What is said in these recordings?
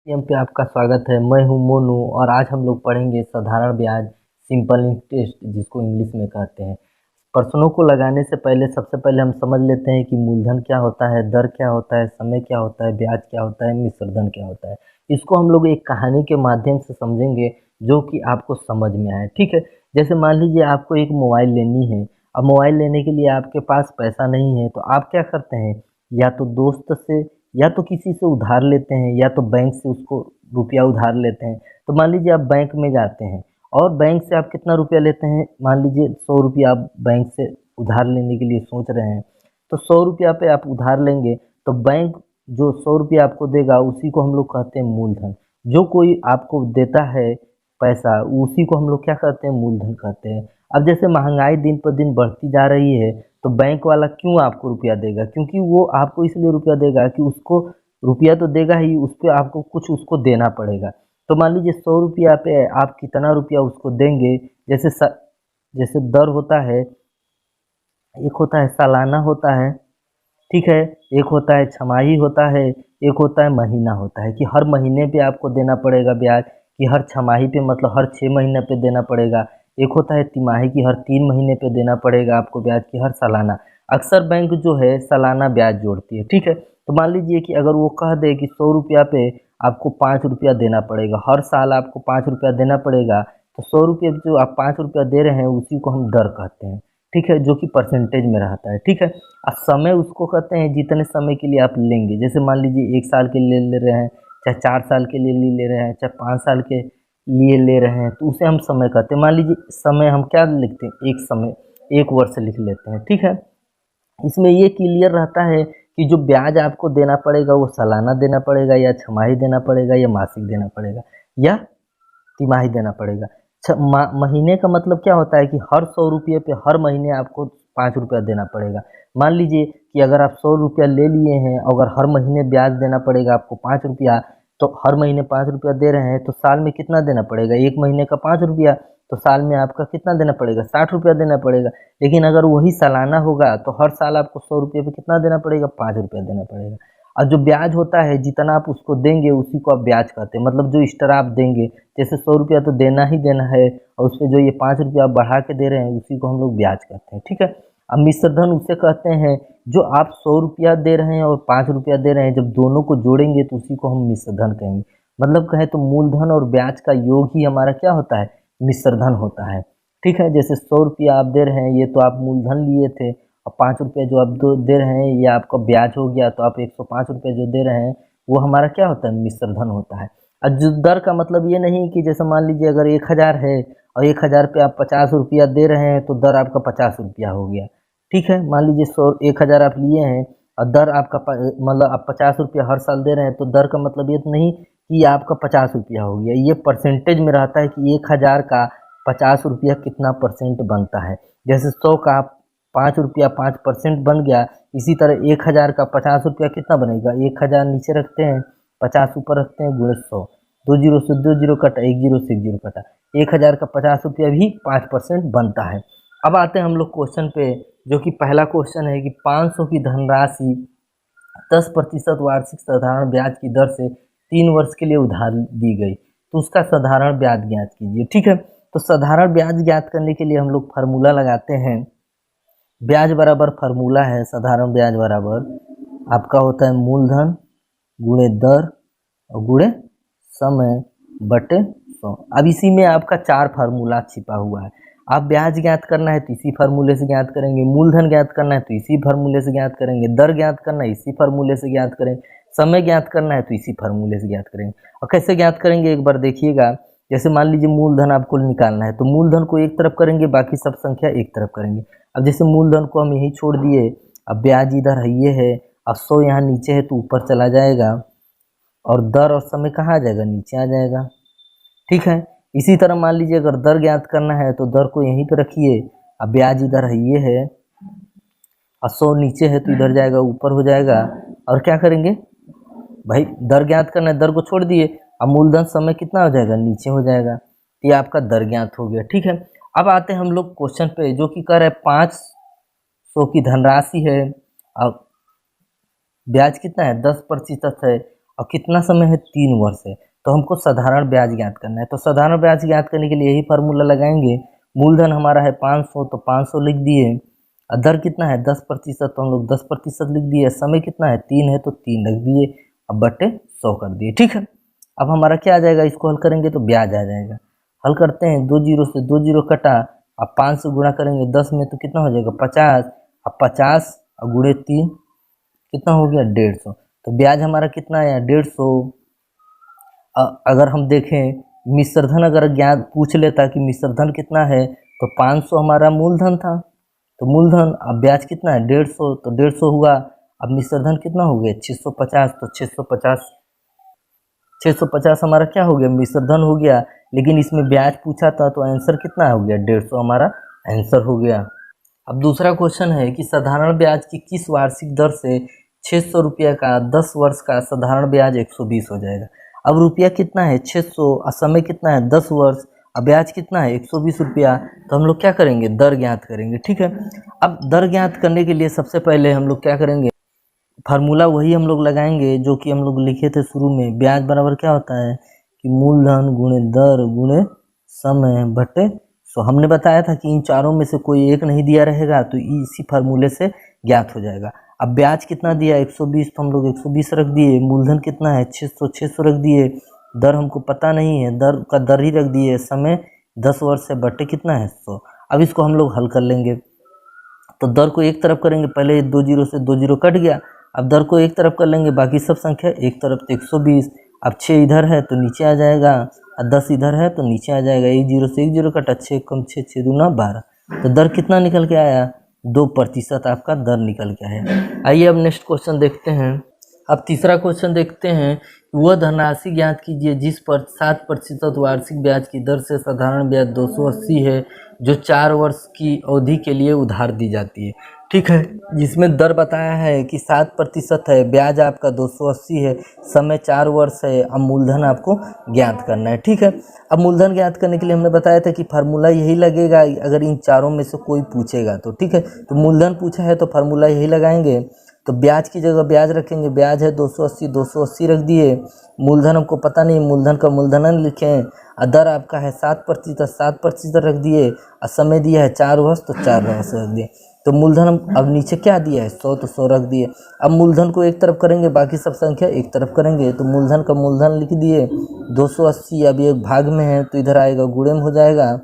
पे आपका स्वागत है। मैं हूं मोनू और आज हम लोग पढ़ेंगे साधारण ब्याज, सिंपल इंटरेस्ट जिसको इंग्लिश में कहते हैं। प्रश्नों को लगाने से पहले सबसे पहले हम समझ लेते हैं कि मूलधन क्या होता है, दर क्या होता है, समय क्या होता है, ब्याज क्या होता है, मिश्रधन क्या होता है। इसको हम लोग एक कहानी के माध्यम से समझेंगे जो कि आपको समझ में आए। ठीक है, जैसे मान लीजिए आपको एक मोबाइल लेनी है। अब मोबाइल लेने के लिए आपके पास पैसा नहीं है तो आप क्या करते हैं, या तो दोस्त से या तो किसी से उधार लेते हैं या तो बैंक से उसको रुपया उधार लेते हैं। तो मान लीजिए आप बैंक में जाते हैं और बैंक से आप कितना रुपया लेते हैं, मान लीजिए 100 रुपया आप बैंक से उधार लेने के लिए सोच रहे हैं। तो 100 रुपया पे आप उधार लेंगे तो बैंक जो 100 रुपया आपको देगा उसी को हम लोग कहते हैं मूलधन। जो कोई आपको देता है पैसा उसी को हम लोग क्या कहते हैं, मूलधन कहते हैं। अब जैसे महंगाई दिन पर दिन बढ़ती जा रही है तो बैंक वाला क्यों आपको रुपया देगा, क्योंकि वो आपको इसलिए रुपया देगा कि उसको रुपया तो देगा ही, उस पर आपको कुछ उसको देना पड़ेगा। तो मान लीजिए 100 रुपया पे आप कितना रुपया उसको देंगे। जैसे जैसे दर होता है, एक होता है सालाना होता है, ठीक है, एक होता है छमाही होता है, एक होता है महीना होता है कि हर महीने पे आपको देना पड़ेगा ब्याज, कि हर छमाही पे मतलब हर 6 महीने पे देना पड़ेगा। एक होता है तिमाही की हर 3 महीने पे देना पड़ेगा आपको ब्याज, की हर सालाना। अक्सर बैंक जो है सालाना ब्याज जोड़ती है। ठीक है, तो मान लीजिए कि अगर वो कह दे कि 100 रुपया पे आपको 5 रुपया देना पड़ेगा, हर साल आपको 5 रुपया देना पड़ेगा, तो 100 रुपये जो आप 5 रुपया दे रहे हैं उसी को हम दर कहते हैं। ठीक है, जो कि परसेंटेज में रहता है। ठीक है, अब समय उसको कहते हैं जितने समय के लिए आप लेंगे। जैसे मान लीजिए 1 साल के लिए ले रहे हैं, चाहे 4 साल के लिए ले रहे हैं, चाहे 5 साल के लिए ले रहे हैं, तो उसे हम समय कहते हैं। मान लीजिए समय हम क्या लिखते हैं, एक समय, 1 वर्ष लिख लेते हैं। ठीक है, इसमें ये क्लियर रहता है कि जो ब्याज आपको देना पड़ेगा वो सालाना देना पड़ेगा या छमाही देना पड़ेगा या मासिक देना पड़ेगा या तिमाही देना पड़ेगा। महीने का मतलब क्या होता है कि हर 100 रुपये पे हर महीने आपको 5 रुपया देना पड़ेगा। मान लीजिए कि अगर आप 100 रुपया ले लिए हैं, अगर हर महीने ब्याज देना पड़ेगा आपको 5 रुपया, तो हर महीने 5 रुपया दे रहे हैं तो साल में कितना देना पड़ेगा, एक महीने का 5 रुपया, तो साल में आपका कितना देना पड़ेगा, 60 रुपया देना पड़ेगा। लेकिन अगर वही सालाना होगा तो हर साल आपको 100 रुपये पे कितना देना पड़ेगा, 5 रुपया देना पड़ेगा। और जो ब्याज होता है जितना आप उसको देंगे उसी को आप ब्याज कहते हैं। मतलब जो एक्स्ट्रा आप देंगे, जैसे 100 रुपया तो देना ही देना है और उस पर जो ये 5 रुपया आप बढ़ा के दे रहे हैं उसी को हम लोग ब्याज कहते हैं। ठीक है, अब मिश्रधन उसे कहते हैं जो आप 100 रुपया दे रहे हैं और 5 रुपया दे रहे हैं, जब दोनों को जोड़ेंगे तो उसी को हम मिश्रधन कहेंगे। मतलब कहें तो मूलधन और ब्याज का योग ही हमारा क्या होता है, मिश्रधन होता है। ठीक है, जैसे 100 रुपया आप दे रहे हैं, ये तो आप मूलधन लिए थे, और 5 रुपया जो आप दे रहे हैं ये आपका ब्याज हो गया, तो आप 105 रुपये जो दे रहे हैं वो हमारा क्या होता है, मिश्रधन होता है। और जो दर का मतलब ये नहीं कि जैसे मान लीजिए अगर 1,000 है और 1,000 पे आप 50 रुपया दे रहे हैं तो दर आपका 50 रुपया हो गया। ठीक है, मान लीजिए 1,000 आप लिए हैं और दर आपका मतलब आप 50 रुपया हर साल दे रहे हैं, तो दर का मतलब ये तो नहीं कि आपका 50 रुपया हो गया। ये परसेंटेज में रहता है कि 1,000 का 50 रुपया कितना परसेंट बनता है। जैसे 100 का 5 रुपया 5% बन गया, इसी तरह 1,000 का 50 रुपया कितना बनेगा, 1,000 नीचे रखते हैं, 50 ऊपर रखते हैं, गुणे 100, 2 जीरो से 2 जीरो कटा, 1 जीरो से 1 जीरो कटा, 1,000 का 50 रुपया भी 5% बनता है। अब आते हैं हम लोग क्वेश्चन पे, जो कि पहला क्वेश्चन है कि 500 की धनराशि 10% वार्षिक साधारण ब्याज की दर से 3 वर्ष के लिए उधार दी गई, तो उसका साधारण ब्याज ज्ञात कीजिए। ठीक है, तो साधारण ब्याज ज्ञात करने के लिए हम लोग फार्मूला लगाते हैं। ब्याज बराबर फार्मूला है, साधारण ब्याज बराबर आपका होता है मूलधन गुणे दर और गुणे समय बटे 100। अब इसी में आपका 4 फार्मूला छिपा हुआ है। आप ब्याज ज्ञात करना है तो इसी फार्मूले से ज्ञात करेंगे, मूलधन ज्ञात करना है तो इसी फार्मूले से ज्ञात करेंगे, दर ज्ञात करना है इसी फार्मूले से ज्ञात करेंगे, समय ज्ञात करना है तो इसी फार्मूले से ज्ञात करेंगे। और कैसे ज्ञात करेंगे एक बार देखिएगा। जैसे मान लीजिए मूलधन आपको निकालना है तो मूलधन को एक तरफ करेंगे, बाकी सब संख्या एक तरफ करेंगे। अब जैसे मूलधन को हम यही छोड़ दिए, अब ब्याज इधर है ये है, अब 100 यहाँ नीचे है तो ऊपर चला जाएगा, और दर और समय कहाँ आ जाएगा, नीचे आ जाएगा। ठीक है, इसी तरह मान लीजिए अगर दर ज्ञात करना है तो दर को यहीं पे रखिए, अब ब्याज इधर है ये है, और 100 नीचे है तो इधर जाएगा ऊपर हो जाएगा। और क्या करेंगे भाई, दर ज्ञात करना है, दर को छोड़ दिए, अब मूलधन समय कितना हो जाएगा, नीचे हो जाएगा। ये आपका दर ज्ञात हो गया। ठीक है, अब आते हैं हम लोग क्वेश्चन पे, जो कि कह रहा है 500 की धनराशि है, अब ब्याज कितना है, 10% है, और कितना समय है, 3 वर्ष है। तो हमको साधारण ब्याज ज्ञात करना है। तो साधारण ब्याज ज्ञात करने के लिए यही फार्मूला लगाएंगे। मूलधन हमारा है 500, तो 500 लिख दिए। और दर कितना है, 10%, तो हम लोग 10% लिख दिए। समय कितना है, 3 है, तो 3 रख दिए। अब बटे 100 कर दिए। ठीक है, अब हमारा क्या आ जाएगा, इसको हल करेंगे तो ब्याज आ जाएगा। हल करते हैं, 2 जीरो से 2 जीरो कटा। अब 5 से गुणा करेंगे 10 में तो कितना हो जाएगा, 50। अब 50 और गुणे 3 कितना हो गया, 150। तो ब्याज हमारा कितना आया, 150। अगर हम देखें मिश्रधन, अगर ज्ञात पूछ लेता कि मिश्रधन कितना है, तो 500 हमारा मूलधन था, तो मूलधन। अब ब्याज कितना है, 150, तो 150 हुआ। अब मिश्रधन कितना हो गया, 650, तो 650 हमारा क्या हो गया, मिश्रधन हो गया। लेकिन इसमें ब्याज पूछा था, तो आंसर कितना हो गया, 150 हमारा आंसर हो गया। अब दूसरा क्वेश्चन है कि साधारण ब्याज की किस वार्षिक दर से 600 रुपया का 10 वर्ष का साधारण ब्याज 120 हो जाएगा। अब रुपया कितना है, 600, और समय कितना है, 10 वर्ष, अब ब्याज कितना है, 120 रुपया। तो हम लोग क्या करेंगे, दर ज्ञात करेंगे। ठीक है, अब दर ज्ञात करने के लिए सबसे पहले हम लोग क्या करेंगे, फार्मूला वही हम लोग लगाएंगे जो कि हम लोग लिखे थे शुरू में। ब्याज बराबर क्या होता है कि मूलधन गुणे दर गुणे समय बटे 100। हमने बताया था कि इन चारों में से कोई एक नहीं दिया रहेगा, तो इसी फार्मूले से ज्ञात हो जाएगा। अब ब्याज कितना दिया, 120, तो हम लोग 120 रख दिए। मूलधन कितना है, 600 रख दिए। दर हमको पता नहीं है, दर का दर ही रख दिए। समय 10 वर्ष से बटे कितना है, 100। अब इसको हम लोग हल कर लेंगे। तो दर को एक तरफ करेंगे, पहले 2 जीरो से 2 जीरो कट गया। अब दर को एक तरफ कर लेंगे, बाकी सब संख्या एक तरफ, तो 120। अब 6 इधर है तो नीचे आ जाएगा, और 10 इधर है तो नीचे आ जाएगा। 1 जीरो से 1 जीरो कटा, 6 कम 6, 6 दूना 12। तो दर कितना निकल के आया, 2% आपका दर निकल के आया। आइए अब नेक्स्ट क्वेश्चन देखते हैं। अब तीसरा क्वेश्चन देखते हैं, वह धनराशि ज्ञात कीजिए जिस पर 7% वार्षिक ब्याज की दर से साधारण ब्याज 280 है, जो 4 वर्ष की अवधि के लिए उधार दी जाती है। ठीक है, जिसमें दर बताया है कि 7% है, ब्याज आपका 280 है, समय 4 वर्ष है, अब मूलधन आपको ज्ञात करना है। ठीक है, अब मूलधन ज्ञात करने के लिए हमने बताया था कि फार्मूला यही लगेगा अगर इन चारों में से कोई पूछेगा तो। ठीक है, तो मूलधन पूछा है तो फार्मूला यही लगाएंगे। तो ब्याज की जगह ब्याज रखेंगे, ब्याज है 280, 280 रख दिए। मूलधन हमको पता नहीं, मूलधन का मूलधन लिखें। दर आपका है 7%, 7% रख दिए। और समय दिया है 4 वर्ष, तो 4 वर्ष रख दिए। तो मूलधन हम अब नीचे क्या दिया है, 100, तो 100 रख दिए। अब मूलधन को एक तरफ करेंगे, बाकी सब संख्या एक तरफ करेंगे। तो मूलधन का मूलधन लिख दिए 280। अब ये भाग में है तो इधर आएगा, गुणे में हो जाएगा।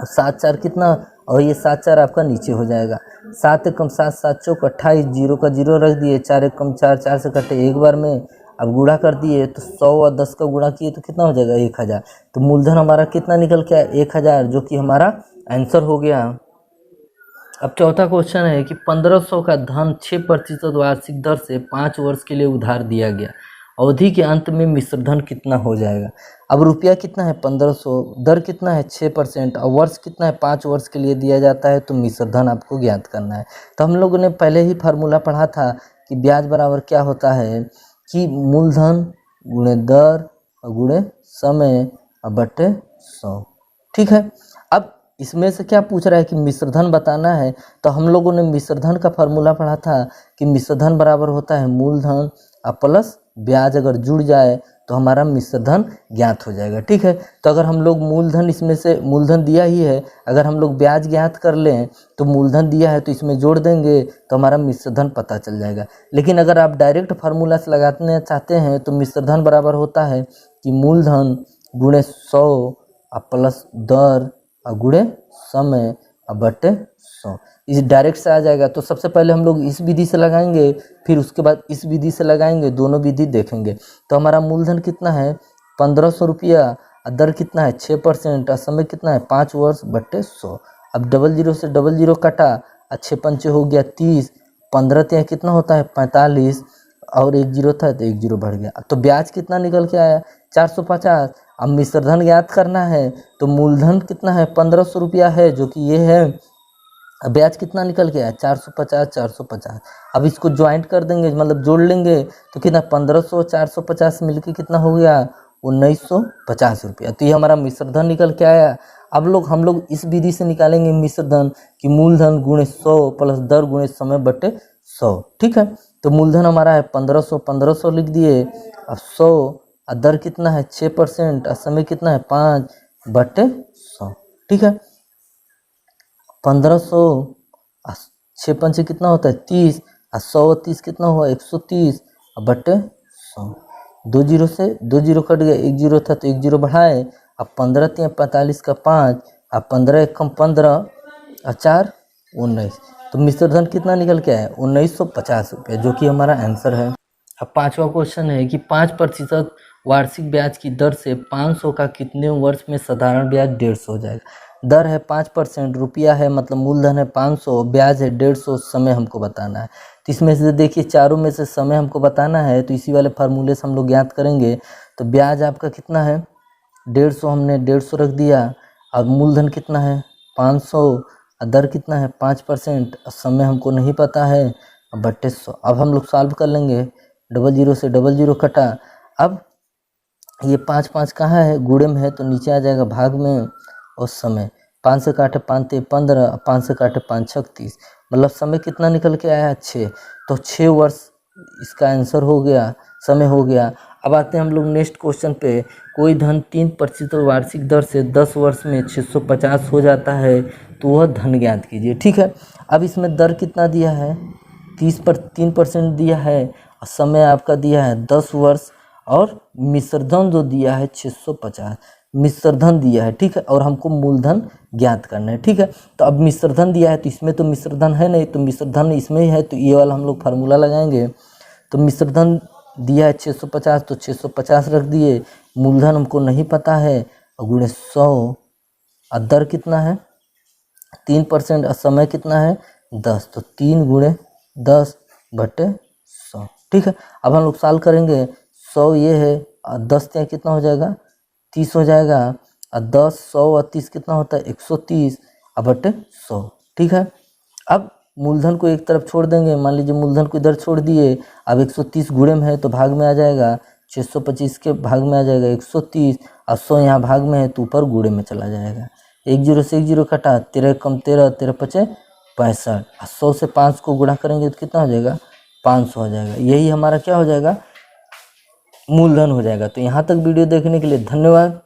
7 4 कितना, और ये 7 4 आपका नीचे हो जाएगा। 7 एक कम 7, 7 चौक 28, जीरो का जीरो रख दिए। 4 एक कम 4, 4 से कटे एक बार में। अब गुणा कर दिए तो 100 और 10 का गुणा किए तो कितना हो जाएगा, 1000। तो मूलधन हमारा कितना निकल के आया, 1000, जो कि हमारा आंसर हो गया। अब चौथा क्वेश्चन है कि 1500 का धन 6% वार्षिक दर से 5 वर्ष के लिए उधार दिया गया, अवधि के अंत में मिश्रधन कितना हो जाएगा। अब रुपया कितना है, 1500, दर कितना है 6%, और वर्ष कितना है, 5 वर्ष के लिए दिया जाता है, तो मिश्रधन आपको ज्ञात करना है। तो हम लोगों ने पहले ही फार्मूला पढ़ा था कि ब्याज बराबर क्या होता है कि मूलधन गुणे दर गुणे समय बटे 100। ठीक है, अब इसमें से क्या पूछ रहा है कि मिश्रधन बताना है। तो हम लोगों ने मिश्रधन का फार्मूला पढ़ा था कि मिश्रधन बराबर होता है मूलधन प्लस ब्याज, अगर जुड़ जाए तो हमारा मिश्रधन ज्ञात हो जाएगा। ठीक है, तो अगर हम लोग मूलधन, इसमें से मूलधन दिया ही है, अगर हम लोग ब्याज ज्ञात कर लें तो मूलधन दिया है तो इसमें जोड़ देंगे तो हमारा मिश्रधन पता चल जाएगा। लेकिन अगर आप डायरेक्ट फार्मूला से लगाना चाहते हैं तो मिश्रधन बराबर होता है कि मूलधन गुणे 100 प्लस दर गुणे समय बटे 100। इस डायरेक्ट से आ जाएगा। तो सबसे पहले हम लोग इस विधि से लगाएंगे, फिर उसके बाद इस विधि से लगाएंगे, दोनों विधि देखेंगे। तो हमारा मूलधन कितना है, 1500 रुपया, दर कितना है 6%, और समय कितना है 5 वर्ष बटे 100। अब 00 से 00 कटा, 6 पंचे हो गया 30, 15 ત્યાં कितना होता है 45, और 1 जीरो था तो 1 जीरो बढ़ गया। तो ब्याज कितना निकल के आया, 450। अब मिश्रधन ज्ञात करना है तो मूलधन कितना है, 1500 रुपया है, जो कि ये है। ब्याज कितना निकल के आया, 450, 450। अब इसको ज्वाइंट कर देंगे, मतलब जोड़ लेंगे, तो कितना 1500 450 मिलके कितना हो गया, 1950 रुपया। तो ये हमारा मिश्रधन निकल के आया। अब हम लोग इस विधि से निकालेंगे मिश्रधन कि मूलधन गुणे 100 प्लस दर गुणे समय बटे 100। ठीक है, तो मूलधन हमारा है 1500, 1500 लिख दिए। अब 100 और दर कितना है 6% और समय कितना है 5/100। ठीक है, 1500 और 6 पंचे कितना होता है 30 और 100 और 30 कितना हुआ 130 और बटे 100। 2 जीरो से 2 जीरो कट गया, 1 जीरो था तो 1 जीरो बढ़ाए। अब 15 3 45 का 5 और 15 1 कम 15 और 4 19। तो मिश्र धन कितना निकल के आया 1950 रुपये, जो कि हमारा आंसर है। अब पांचवा क्वेश्चन है कि 5% वार्षिक ब्याज की दर से 500 का कितने वर्ष में साधारण ब्याज 150 हो जाएगा। दर है 5%, रुपया है मतलब मूलधन है 500, ब्याज है 150, समय हमको बताना है। तो इसमें से देखिए चारों में से समय हमको बताना है, तो इसी वाले फार्मूले से हम लोग ज्ञात करेंगे। तो ब्याज आपका कितना है 150, हमने 150 रख दिया। अब मूलधन कितना है 500, दर कितना है 5%, समय हमको नहीं पता है बटे 100। अब हम लोग सॉल्व कर लेंगे, 00 से 00 कटा। अब ये 5 5 कहाँ है गुणे में है तो नीचे आ जाएगा भाग में, और समय 5 से काटे 5 ते 15, 5 से काटे 5 36, मतलब समय कितना निकल के आया 6। तो 6 वर्ष इसका आंसर हो गया, समय हो गया। अब आते हैं हम लोग नेक्स्ट क्वेश्चन पे। कोई धन 3% वार्षिक दर से 10 वर्ष में 650 हो जाता है, तो वह धन ज्ञात कीजिए। ठीक है, अब इसमें दर कितना दिया है 3% दिया है, और समय आपका दिया है 10 वर्ष, और मिश्रधन जो दिया है 650 मिश्रधन दिया है। ठीक है, और हमको मूलधन ज्ञात करना है। ठीक है, तो अब मिश्रधन दिया है तो इसमें तो मिश्रधन है नहीं, तो मिश्रधन इसमें ही है, तो ये वाला हम लोग फार्मूला लगाएंगे। तो मिश्रधन दिया है 650, तो 650 रख दिए। मूलधन हमको नहीं पता है, और गुणे 100, और दर कितना है 3%, और समय कितना है 10, तो 3 गुणे 10 बटे 100। ठीक है, अब हम लोग सॉल्व करेंगे। 100 ये है, और 10 क्या कितना हो जाएगा 30 हो जाएगा, और 10 100 और 30 कितना होता है 130 और बटे 100। ठीक है, अब मूलधन को एक तरफ छोड़ देंगे, मान लीजिए मूलधन को इधर छोड़ दिए। अब 130 गुणे में है तो भाग में आ जाएगा, 625 के भाग में आ जाएगा 130, और 100 यहाँ भाग में है तो ऊपर गुणे में चला जाएगा। 1 जीरो से 1 जीरो कटा, 13 कम 13, 13 पचे 65, 100 से 5 को गुणा करेंगे तो कितना हो जाएगा 500 हो जाएगा। यही हमारा क्या हो जाएगा मूलधन हो जाएगा। तो यहाँ तक वीडियो देखने के लिए धन्यवाद।